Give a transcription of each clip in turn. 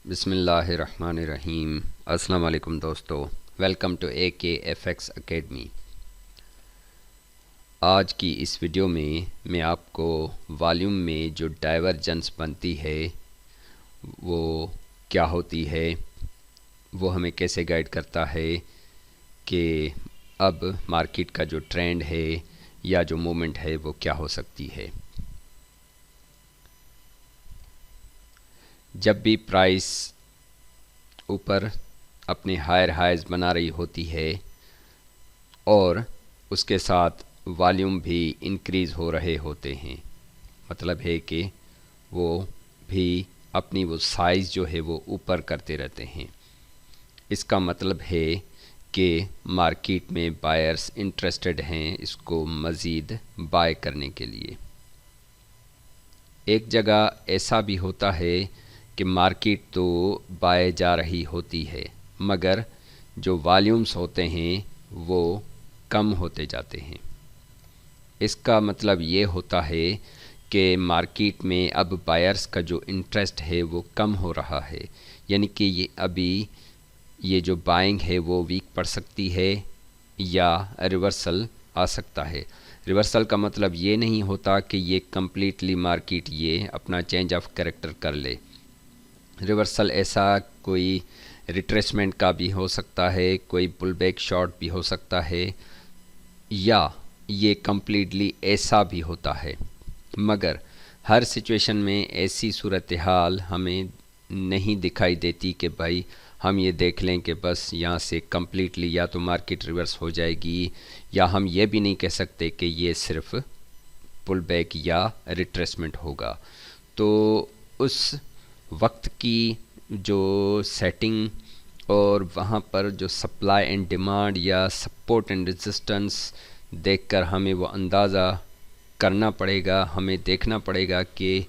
बिस्मिल्लाहिर्रहमानिर्रहीम। अस्सलाम वालेकुम दोस्तों, वेलकम टू AKFX एकेडमी। आज की इस वीडियो में मैं आपको वॉल्यूम में जो डाइवर्जेंस बनती है वो क्या होती है, वो हमें कैसे गाइड करता है कि अब मार्केट का जो ट्रेंड है या जो मूवमेंट है वो क्या हो सकती है। जब भी प्राइस ऊपर अपने हायर हाइज बना रही होती है और उसके साथ वॉल्यूम भी इंक्रीज़ हो रहे होते हैं, मतलब है कि वो भी अपनी वो साइज़ जो है वो ऊपर करते रहते हैं। इसका मतलब है कि मार्केट में बायर्स इंटरेस्टेड हैं इसको मज़ीद बाय करने के लिए। एक जगह ऐसा भी होता है कि मार्केट तो बाय जा रही होती है मगर जो वॉल्यूम्स होते हैं वो कम होते जाते हैं। इसका मतलब ये होता है कि मार्केट में अब बायर्स का जो इंटरेस्ट है वो कम हो रहा है, यानी कि ये जो बाइंग है वो वीक पड़ सकती है या रिवर्सल आ सकता है। रिवर्सल का मतलब ये नहीं होता कि ये कम्प्लीटली मार्केट ये अपना चेंज ऑफ कैरेक्टर कर ले। रिवर्सल ऐसा कोई रिट्रेसमेंट का भी हो सकता है, कोई पुलबैक शॉट भी हो सकता है, या ये कम्प्लीटली ऐसा भी होता है। मगर हर सिचुएशन में ऐसी सूरत हाल हमें नहीं दिखाई देती कि भाई हम ये देख लें कि बस यहाँ से कम्प्लीटली या तो मार्केट रिवर्स हो जाएगी, या हम ये भी नहीं कह सकते कि ये सिर्फ पुल बैक या रिट्रेसमेंट होगा। तो उस वक्त की जो सेटिंग और वहाँ पर जो सप्लाई एंड डिमांड या सपोर्ट एंड रेजिस्टेंस देखकर हमें वो अंदाज़ा करना पड़ेगा, हमें देखना पड़ेगा कि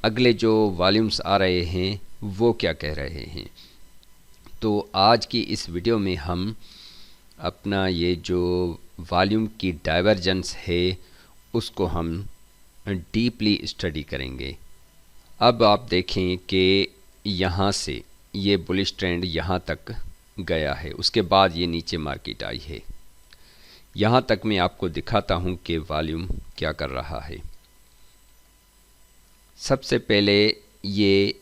अगले जो वॉल्यूम्स आ रहे हैं वो क्या कह रहे हैं। तो आज की इस वीडियो में हम अपना ये जो वॉल्यूम की डाइवर्जेंस है उसको हम डीपली स्टडी करेंगे। अब आप देखें कि यहाँ से ये बुलिश ट्रेंड यहाँ तक गया है, उसके बाद ये नीचे मार्केट आई है। यहाँ तक मैं आपको दिखाता हूँ कि वॉल्यूम क्या कर रहा है। सबसे पहले ये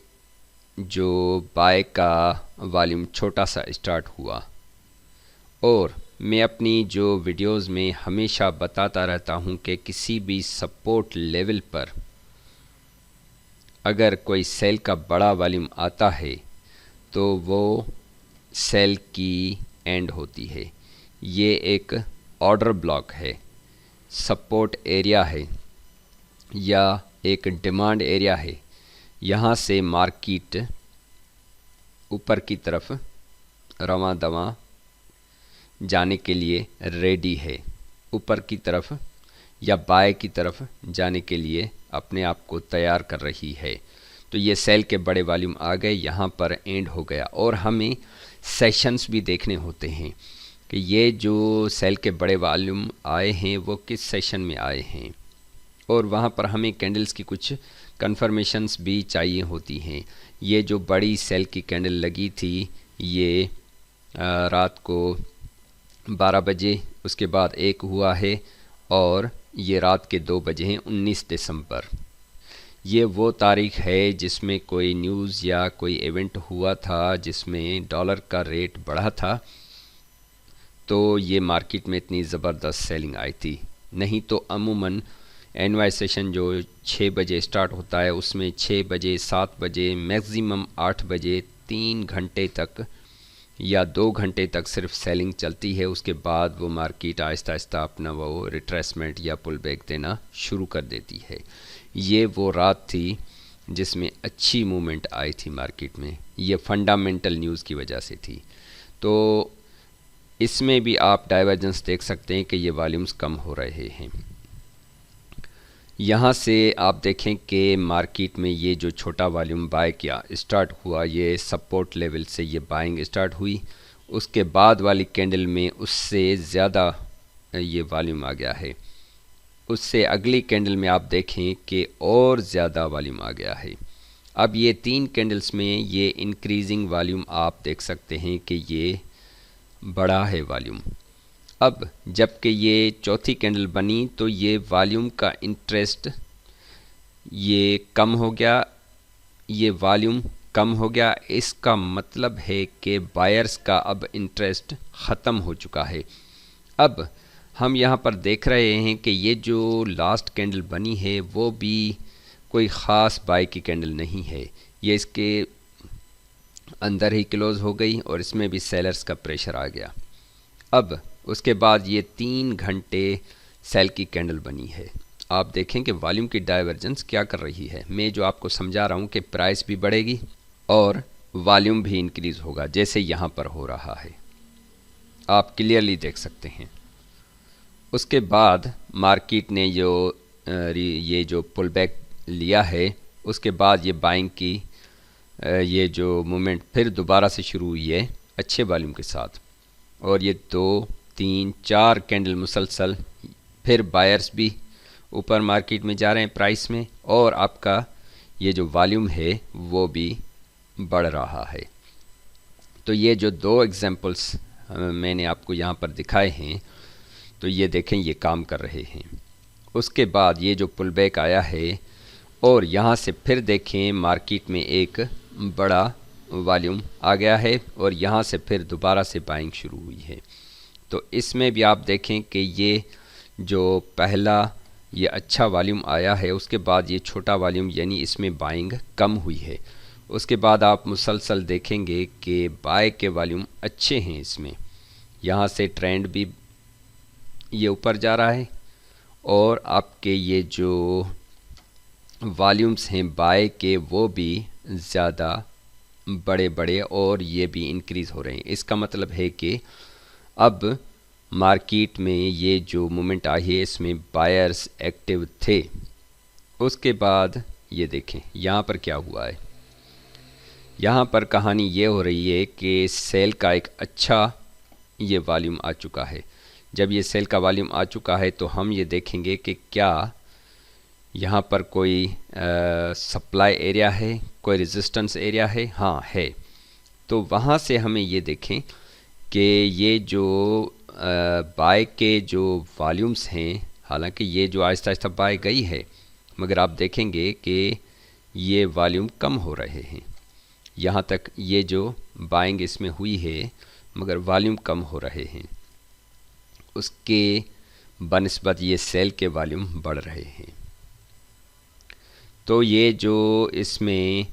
जो बाय का वॉल्यूम छोटा सा स्टार्ट हुआ, और मैं अपनी जो वीडियोस में हमेशा बताता रहता हूँ कि किसी भी सपोर्ट लेवल पर अगर कोई सेल का बड़ा वॉल्यूम आता है तो वो सेल की एंड होती है। ये एक ऑर्डर ब्लॉक है, सपोर्ट एरिया है या एक डिमांड एरिया है। यहाँ से मार्केट ऊपर की तरफ रवां दवां जाने के लिए रेडी है, ऊपर की तरफ या बाय की तरफ जाने के लिए अपने आप को तैयार कर रही है। तो ये सेल के बड़े वॉल्यूम आ गए, यहाँ पर एंड हो गया। और हमें सेशंस भी देखने होते हैं कि ये जो सेल के बड़े वॉल्यूम आए हैं वो किस सेशन में आए हैं, और वहाँ पर हमें कैंडल्स की कुछ कन्फर्मेशंस भी चाहिए होती हैं। ये जो बड़ी सेल की कैंडल लगी थी ये रात को 12 बजे, उसके बाद एक हुआ है, और ये रात के 2 बजे हैं 19 दिसंबर। ये वो तारीख है जिसमें कोई न्यूज़ या कोई इवेंट हुआ था जिसमें डॉलर का रेट बढ़ा था, तो ये मार्केट में इतनी ज़बरदस्त सेलिंग आई थी। नहीं तो अमूमन एनवाई सेशन जो 6 बजे स्टार्ट होता है उसमें 6 बजे, 7 बजे, मैक्सिमम 8 बजे 3 घंटे तक या 2 घंटे तक सिर्फ सेलिंग चलती है। उसके बाद वो मार्केट आहिस्ता आहिस्ता अपना वो रिट्रेसमेंट या पुल बैक देना शुरू कर देती है। ये वो रात थी जिसमें अच्छी मूवमेंट आई थी मार्केट में, ये फंडामेंटल न्यूज़ की वजह से थी। तो इसमें भी आप डाइवर्जेंस देख सकते हैं कि ये वॉल्यूम्स कम हो रहे हैं। यहाँ से आप देखें कि मार्केट में ये जो छोटा वॉल्यूम बाय किया स्टार्ट हुआ, ये सपोर्ट लेवल से ये बाइंग स्टार्ट हुई। उसके बाद वाली कैंडल में उससे ज़्यादा ये वॉल्यूम आ गया है। उससे अगली कैंडल में आप देखें कि और ज़्यादा वॉल्यूम आ गया है। अब ये 3 कैंडल्स में ये इंक्रीजिंग वॉल्यूम आप देख सकते हैं कि ये बड़ा है वॉल्यूम। अब जबकि ये चौथी कैंडल बनी तो ये वॉल्यूम का इंटरेस्ट ये कम हो गया, ये वॉल्यूम कम हो गया। इसका मतलब है कि बायर्स का अब इंटरेस्ट ख़त्म हो चुका है। अब हम यहाँ पर देख रहे हैं कि ये जो लास्ट कैंडल बनी है वो भी कोई ख़ास बाय की कैंडल नहीं है, ये इसके अंदर ही क्लोज़ हो गई और इसमें भी सेलर्स का प्रेशर आ गया। अब उसके बाद ये 3 घंटे सेल की कैंडल बनी है। आप देखें कि वॉल्यूम की डाइवर्जेंस क्या कर रही है। मैं जो आपको समझा रहा हूँ कि प्राइस भी बढ़ेगी और वॉल्यूम भी इंक्रीज़ होगा, जैसे यहाँ पर हो रहा है, आप क्लियरली देख सकते हैं। उसके बाद मार्केट ने ये जो पुल बैक लिया है, उसके बाद ये बाइंग की ये जो मूवमेंट फिर दोबारा से शुरू हुई है अच्छे वॉल्यूम के साथ, और ये 2, 3, 4 कैंडल मुसलसल फिर बायर्स भी ऊपर मार्केट में जा रहे हैं प्राइस में, और आपका ये जो वॉल्यूम है वो भी बढ़ रहा है। तो ये जो 2 एग्जांपल्स मैंने आपको यहाँ पर दिखाए हैं, तो ये देखें ये काम कर रहे हैं। उसके बाद ये जो पुल बैक आया है और यहाँ से फिर देखें मार्केट में एक बड़ा वॉल्यूम आ गया है और यहाँ से फिर दोबारा से बाइंग शुरू हुई है। तो इसमें भी आप देखें कि ये जो पहला ये अच्छा वॉल्यूम आया है, उसके बाद ये छोटा वॉल्यूम यानी इसमें बाइंग कम हुई है। उसके बाद आप मुसलसल देखेंगे कि बाय के वॉल्यूम अच्छे हैं इसमें, यहाँ से ट्रेंड भी ये ऊपर जा रहा है और आपके ये जो वॉल्यूम्स हैं बाय के वो भी ज़्यादा बड़े बड़े और ये भी इंक्रीज़ हो रहे हैं। इसका मतलब है कि अब मार्केट में ये जो मूवमेंट आई है इसमें बायर्स एक्टिव थे। उसके बाद ये देखें यहाँ पर क्या हुआ है। यहाँ पर कहानी ये हो रही है कि सेल का एक अच्छा ये वॉल्यूम आ चुका है। जब ये सेल का वॉल्यूम आ चुका है तो हम ये देखेंगे कि क्या यहाँ पर कोई सप्लाई एरिया है, कोई रेजिस्टेंस एरिया है। हाँ है। तो वहाँ से हमें ये देखें कि ये जो बाय के जो वॉल्यूम्स हैं, हालांकि ये जो आहिस्ता आहिस्ता बाय गई है, मगर आप देखेंगे कि ये वॉल्यूम कम हो रहे हैं। यहाँ तक ये जो बाइंग इसमें हुई है मगर वॉल्यूम कम हो रहे हैं, उसके बनिस्बत ये सेल के वॉल्यूम बढ़ रहे हैं। तो ये जो इसमें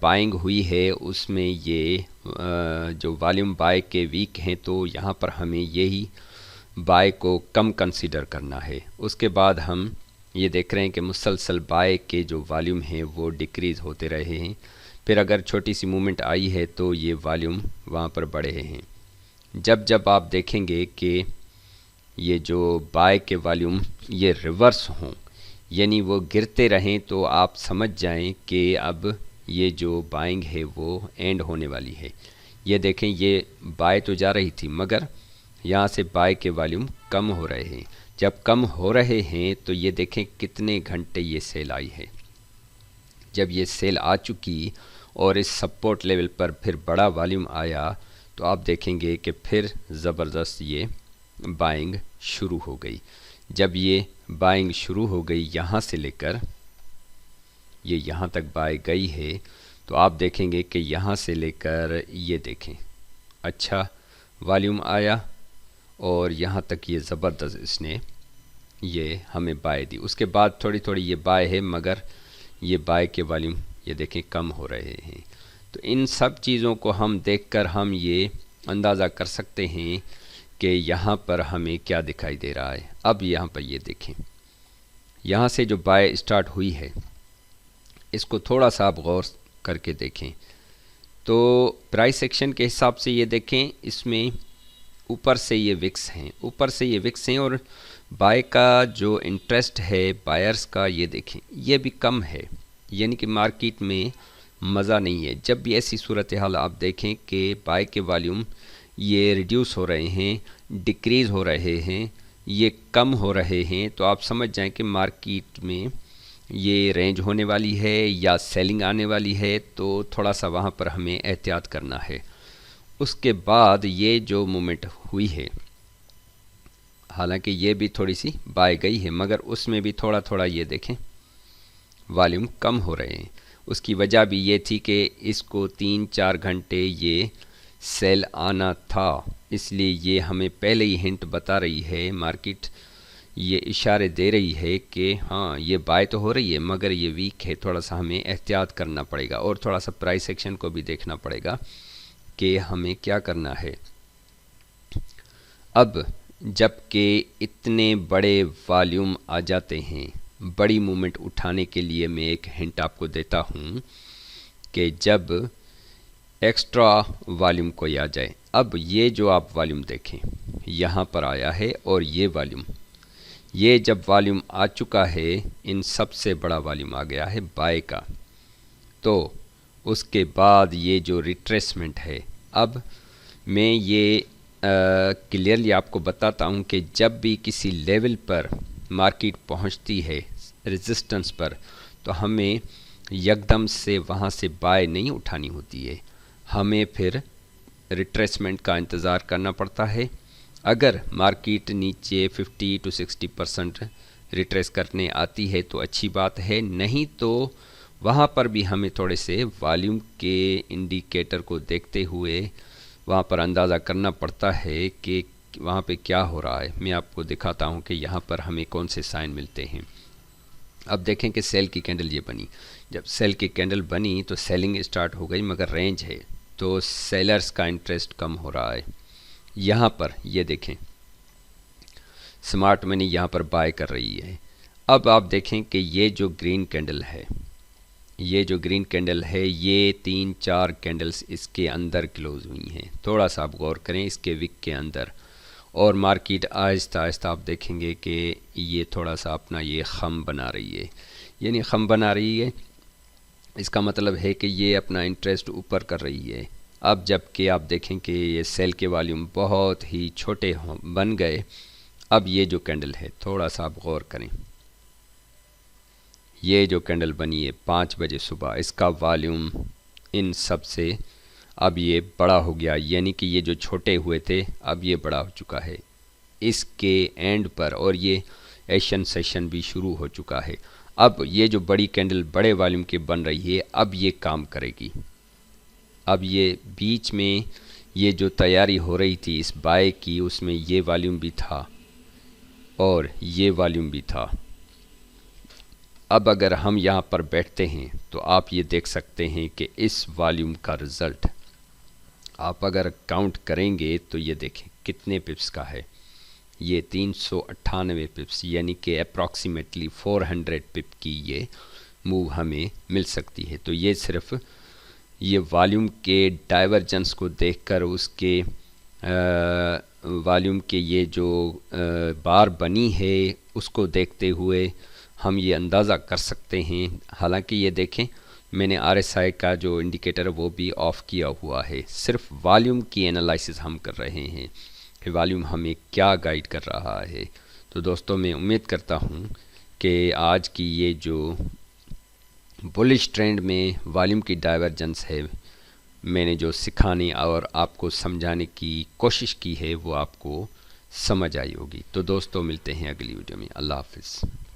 बाइंग हुई है उसमें ये जो वॉल्यूम बाय के वीक हैं, तो यहाँ पर हमें यही बाय को कम कंसीडर करना है। उसके बाद हम ये देख रहे हैं कि मुसलसल बाय के जो वॉल्यूम हैं वो डिक्रीज़ होते रहे हैं। फिर अगर छोटी सी मूवमेंट आई है तो ये वॉल्यूम वहाँ पर बढ़े हैं। जब आप देखेंगे कि ये जो बाय के वॉल्यूम ये रिवर्स हों यानी वो गिरते रहें, तो आप समझ जाएं कि अब ये जो बाइंग है वो एंड होने वाली है। ये देखें ये बाय तो जा रही थी मगर यहाँ से बाय के वॉल्यूम कम हो रहे हैं। जब कम हो रहे हैं तो ये देखें कितने घंटे ये सेल आई है। जब ये सेल आ चुकी और इस सपोर्ट लेवल पर फिर बड़ा वॉल्यूम आया तो आप देखेंगे कि फिर ज़बरदस्त ये बाइंग शुरू हो गई। जब ये बाइंग शुरू हो गई यहाँ से लेकर ये यहाँ तक बाय गई है, तो आप देखेंगे कि यहाँ से लेकर ये देखें अच्छा वॉल्यूम आया और यहाँ तक ये ज़बरदस्त इसने ये हमें बाय दी। उसके बाद थोड़ी थोड़ी ये बाय है मगर ये बाय के वॉल्यूम ये देखें कम हो रहे हैं। तो इन सब चीज़ों को हम देखकर हम ये अंदाज़ा कर सकते हैं कि यहाँ पर हमें क्या दिखाई दे रहा है। अब यहाँ पर ये देखें, यहाँ से जो बाय स्टार्ट हुई है इसको थोड़ा सा आप गौर करके देखें तो प्राइस एक्शन के हिसाब से ये देखें इसमें ऊपर से ये विक्स हैं, ऊपर से ये विक्स हैं और बाय का जो इंटरेस्ट है बायर्स का ये देखें ये भी कम है, यानी कि मार्केट में मज़ा नहीं है। जब भी ऐसी सूरत हाल आप देखें कि बाय के वॉल्यूम ये रिड्यूस हो रहे हैं, डिक्रीज़ हो रहे हैं, ये कम हो रहे हैं, तो आप समझ जाएं कि मार्केट में ये रेंज होने वाली है या सेलिंग आने वाली है, तो थोड़ा सा वहाँ पर हमें एहतियात करना है। उसके बाद ये जो मूवमेंट हुई है, हालांकि ये भी थोड़ी सी बाय गई है, मगर उसमें भी थोड़ा थोड़ा ये देखें वॉल्यूम कम हो रहे हैं। उसकी वजह भी ये थी कि इसको 3-4 घंटे ये सेल आना था, इसलिए ये हमें पहले ही हिंट बता रही है, मार्केट ये इशारे दे रही है कि हाँ ये बाय तो हो रही है मगर ये वीक है, थोड़ा सा हमें एहतियात करना पड़ेगा और थोड़ा सा प्राइस एक्शन को भी देखना पड़ेगा कि हमें क्या करना है। अब जबकि इतने बड़े वॉल्यूम आ जाते हैं, बड़ी मूवमेंट उठाने के लिए मैं एक हिंट आपको देता हूँ कि जब एक्स्ट्रा वॉल्यूम कोई आ जाए, अब ये जो आप वॉल्यूम देखें यहाँ पर आया है और ये वॉल्यूम, ये जब वॉल्यूम आ चुका है, इन सबसे बड़ा वॉल्यूम आ गया है बाय का, तो उसके बाद ये जो रिट्रेसमेंट है, अब मैं ये क्लियरली आपको बताता हूँ कि जब भी किसी लेवल पर मार्केट पहुँचती है रेजिस्टेंस पर, तो हमें यकदम से वहाँ से बाय नहीं उठानी होती है, हमें फिर रिट्रेसमेंट का इंतज़ार करना पड़ता है। अगर मार्केट नीचे 50 to 60% रिट्रेस करने आती है तो अच्छी बात है, नहीं तो वहाँ पर भी हमें थोड़े से वॉल्यूम के इंडिकेटर को देखते हुए वहाँ पर अंदाज़ा करना पड़ता है कि वहाँ पे क्या हो रहा है। मैं आपको दिखाता हूँ कि यहाँ पर हमें कौन से साइन मिलते हैं। अब देखें कि सेल की कैंडल ये बनी, जब सेल की कैंडल बनी तो सेलिंग स्टार्ट हो गई, मगर रेंज है तो सेलर्स का इंटरेस्ट कम हो रहा है। यहाँ पर ये देखें स्मार्ट मनी यहाँ पर बाय कर रही है। अब आप देखें कि ये जो ग्रीन कैंडल है, ये जो ग्रीन कैंडल है, ये 3-4 कैंडल्स इसके अंदर क्लोज हुई हैं। थोड़ा सा आप गौर करें इसके विक के अंदर, और मार्केट आहिस्ता आहिस्ता आप देखेंगे कि ये थोड़ा सा अपना ये खम बना रही है, यानी खम बना रही है, इसका मतलब है कि ये अपना इंटरेस्ट ऊपर कर रही है। अब जबकि आप देखें कि ये सेल के वॉल्यूम बहुत ही छोटे बन गए। अब ये जो कैंडल है, थोड़ा सा आप गौर करें, ये जो कैंडल बनी है 5 बजे सुबह, इसका वॉल्यूम इन सब से अब ये बड़ा हो गया, यानी कि ये जो छोटे हुए थे अब ये बड़ा हो चुका है इसके एंड पर, और ये एशियन सेशन भी शुरू हो चुका है। अब ये जो बड़ी कैंडल बड़े वॉल्यूम की बन रही है, अब ये काम करेगी। अब ये बीच में ये जो तैयारी हो रही थी इस बाय की, उसमें ये वॉल्यूम भी था और ये वॉल्यूम भी था। अब अगर हम यहाँ पर बैठते हैं तो आप ये देख सकते हैं कि इस वॉल्यूम का रिज़ल्ट आप अगर काउंट करेंगे तो ये देखें कितने पिप्स का है। ये 398 पिप्स, यानी कि अप्रॉक्सीमेटली 400 पिप की ये मूव हमें मिल सकती है। तो ये सिर्फ ये वॉल्यूम के डाइवर्जेंस को देखकर, उसके वॉल्यूम के ये जो बार बनी है उसको देखते हुए हम ये अंदाज़ा कर सकते हैं। हालांकि ये देखें मैंने RSI का जो इंडिकेटर है वो भी ऑफ़ किया हुआ है, सिर्फ वॉल्यूम की एनालिसिस हम कर रहे हैं कि वॉल्यूम हमें क्या गाइड कर रहा है। तो दोस्तों मैं उम्मीद करता हूँ कि आज की ये जो बुलिश ट्रेंड में वॉल्यूम की डाइवर्जेंस है, मैंने जो सिखाने और आपको समझाने की कोशिश की है वो आपको समझ आई होगी। तो दोस्तों मिलते हैं अगली वीडियो में। अल्लाह हाफ़िज़।